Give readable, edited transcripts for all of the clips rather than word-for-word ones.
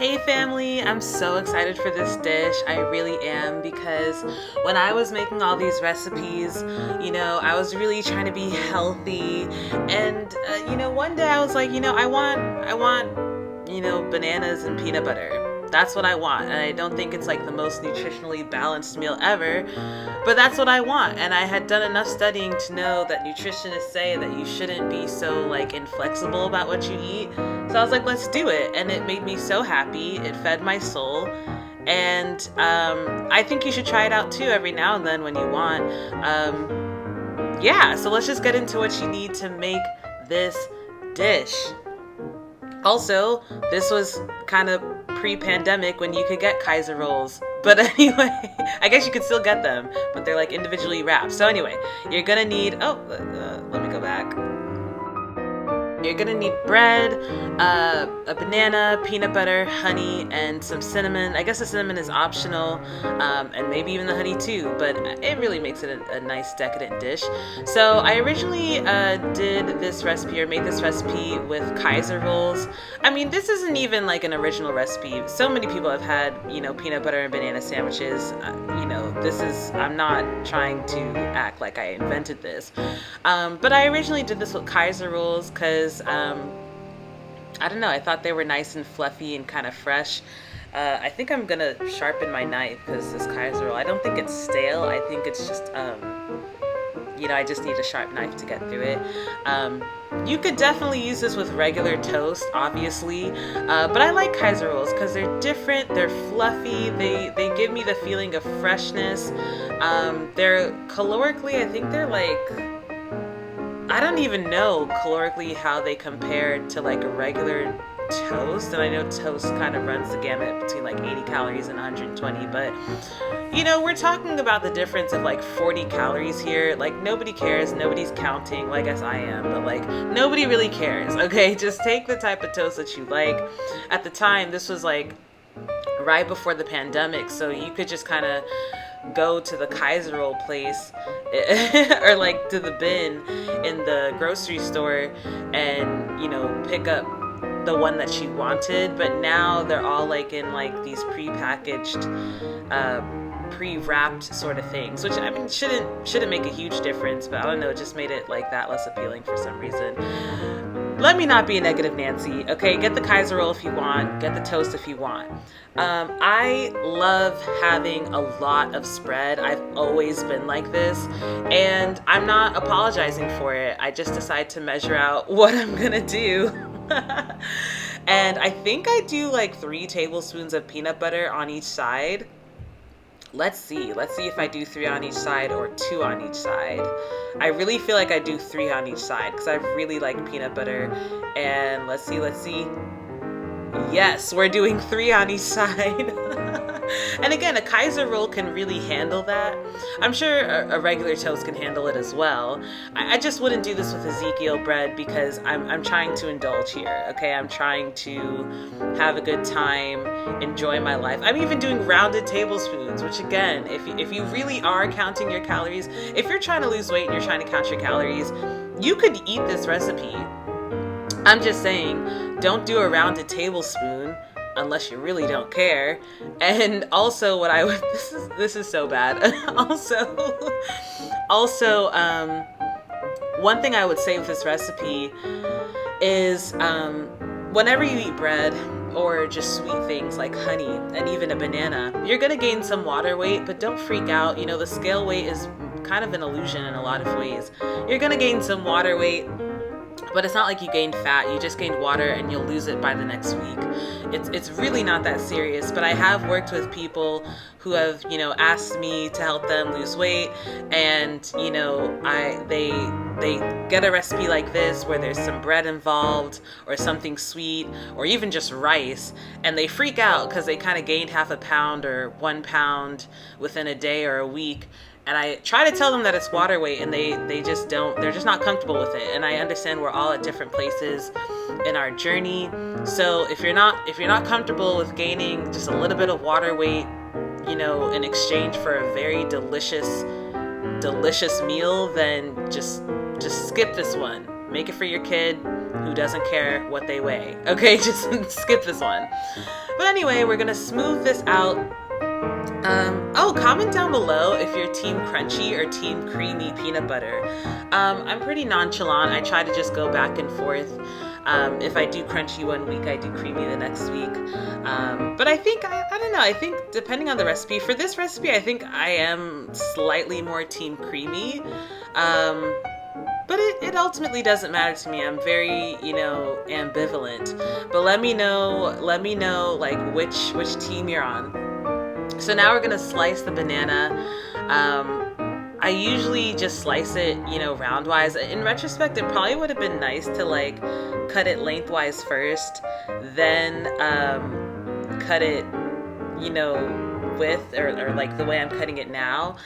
Hey family, I'm so excited for this dish. I really am, because when I was making all these recipes, I was really trying to be healthy. And one day I was like, I want bananas and peanut butter. That's what I want. And I don't think it's like the most nutritionally balanced meal ever, but that's what I want. And I had done enough studying to know that nutritionists say that you shouldn't be so like inflexible about what you eat. So I was like, let's do it. And it made me so happy. It fed my soul. And I think you should try it out too every now and then when you want. So let's just get into what you need to make this dish. Also, this was kind of pre-pandemic when you could get Kaiser rolls. But anyway, I guess you could still get them, but they're like individually wrapped. So anyway, you're gonna need, let me go back. You're gonna need bread, a banana, peanut butter, honey, and some cinnamon. I guess the cinnamon is optional, and maybe even the honey too, but it really makes it a nice decadent dish. So I originally made this recipe with Kaiser rolls. I mean, this isn't even like an original recipe. So many people have had, peanut butter and banana sandwiches. I'm not trying to act like I invented this. But I originally did this with Kaiser rolls because I don't know, I thought they were nice and fluffy and kind of fresh. I think I'm gonna sharpen my knife because this Kaiser roll, I don't think it's stale. I think it's just, I just need a sharp knife to get through it. You could definitely use this with regular toast, obviously, but I like Kaiser rolls because they're different, they're fluffy, they give me the feeling of freshness. They're calorically, I think they're like, I don't even know calorically how they compare to like a regular toast, and I know toast kind of runs the gamut between like 80 calories and 120, but we're talking about the difference of like 40 calories here. Like, nobody cares, nobody's counting. Well, I guess I am, but like nobody really cares. Okay, just take the type of toast that you like. At the time, this was like right before the pandemic, so you could just kind of go to the Kaiser roll place or like to the bin in the grocery store and pick up the one that you wanted. But now they're all like in like these pre-packaged pre-wrapped sort of things, which I mean shouldn't make a huge difference, but I don't know, it just made it like that less appealing for some reason. Let me not be a negative Nancy, okay? Get the Kaiser roll if you want, get the toast if you want. I love having a lot of spread. I've always been like this, and I'm not apologizing for it. I just decide to measure out what I'm gonna do. And I think I do like 3 tablespoons of peanut butter on each side. Let's see if I do 3 on each side or 2 on each side. I really feel like I do 3 on each side because I really like peanut butter. And let's see. Yes, we're doing 3 on each side. And again, a Kaiser roll can really handle that. I'm sure a regular toast can handle it as well. I just wouldn't do this with Ezekiel bread because I'm trying to indulge here, okay? I'm trying to have a good time, enjoy my life. I'm even doing rounded tablespoons, which again, if you really are counting your calories, if you're trying to lose weight and you're trying to count your calories, you could eat this recipe. I'm just saying, don't do a rounded tablespoon unless you really don't care. And also what I would, this is so bad. also, one thing I would say with this recipe is, whenever you eat bread or just sweet things like honey and even a banana, you're gonna gain some water weight, but don't freak out. The scale weight is kind of an illusion in a lot of ways. You're gonna gain some water weight, but it's not like you gained fat. You just gained water and you'll lose it by the next week. It's really not that serious, but I have worked with people who have, asked me to help them lose weight, and, they get a recipe like this where there's some bread involved or something sweet or even just rice, and they freak out because they kind of gained half a pound or 1 pound within a day or a week. And I try to tell them that it's water weight, and they just don't, they're just not comfortable with it. And I understand we're all at different places in our journey. So if you're not comfortable with gaining just a little bit of water weight, in exchange for a very delicious meal, then just skip this one. Make it for your kid, who doesn't care what they weigh. Okay, just skip this one. But anyway, we're gonna smooth this out. Comment down below if you're team crunchy or team creamy peanut butter. I'm pretty nonchalant. I try to just go back and forth. If I do crunchy one week, I do creamy the next week. But I think, I don't know, I think depending on the recipe, for this recipe, I think I am slightly more team creamy. But it ultimately doesn't matter to me. I'm very, ambivalent. But let me know like which team you're on. So now we're gonna slice the banana. I usually just slice it, roundwise. In retrospect, it probably would have been nice to like cut it lengthwise first, then cut it, width or like the way I'm cutting it now,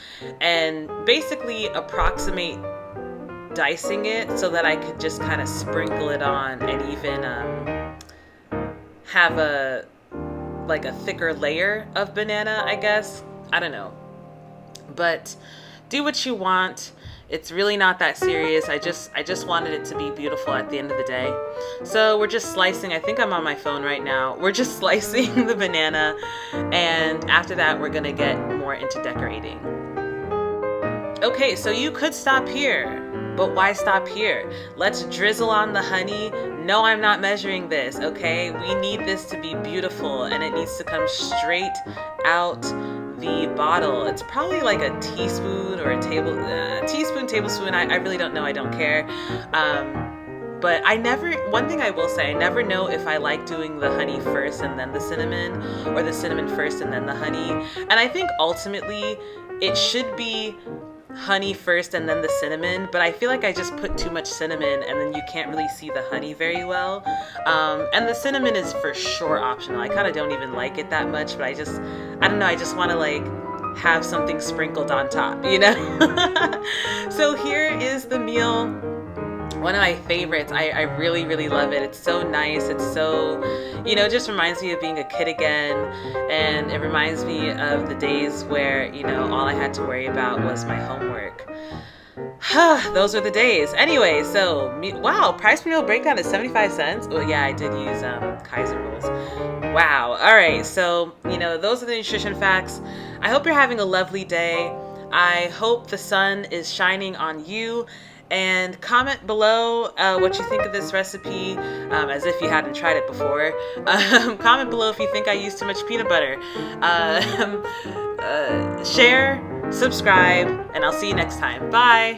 and basically approximate dicing it so that I could just kind of sprinkle it on and even have a thicker layer of banana, I guess. I don't know. But do what you want. It's really not that serious. I just wanted it to be beautiful at the end of the day. So we're just slicing. I think I'm on my phone right now. We're just slicing the banana, and after that we're gonna get more into decorating. Okay, so you could stop here, but why stop here? Let's drizzle on the honey. No, I'm not measuring this, okay? We need this to be beautiful, and it needs to come straight out the bottle. It's probably like a teaspoon or a tablespoon. I really don't know. I don't care. But one thing I will say, I never know if I like doing the honey first and then the cinnamon, or the cinnamon first and then the honey. And I think ultimately it should be honey first and then the cinnamon, but I feel like I just put too much cinnamon and then you can't really see the honey very well. And the cinnamon is for sure optional. I kind of don't even like it that much, but I don't know, I just want to like have something sprinkled on top, So here is the meal. One of my favorites. I really, really love it. It's so nice. It's so, it just reminds me of being a kid again. And it reminds me of the days where, all I had to worry about was my homework. Those were the days. Anyway, so, wow, price per meal breakdown is 75 cents. Well, yeah, I did use Kaiser rolls. Wow. All right. So, those are the nutrition facts. I hope you're having a lovely day. I hope the sun is shining on you. And comment below what you think of this recipe, as if you hadn't tried it before. Comment below if you think I used too much peanut butter. Share, subscribe, and I'll see you next time. Bye!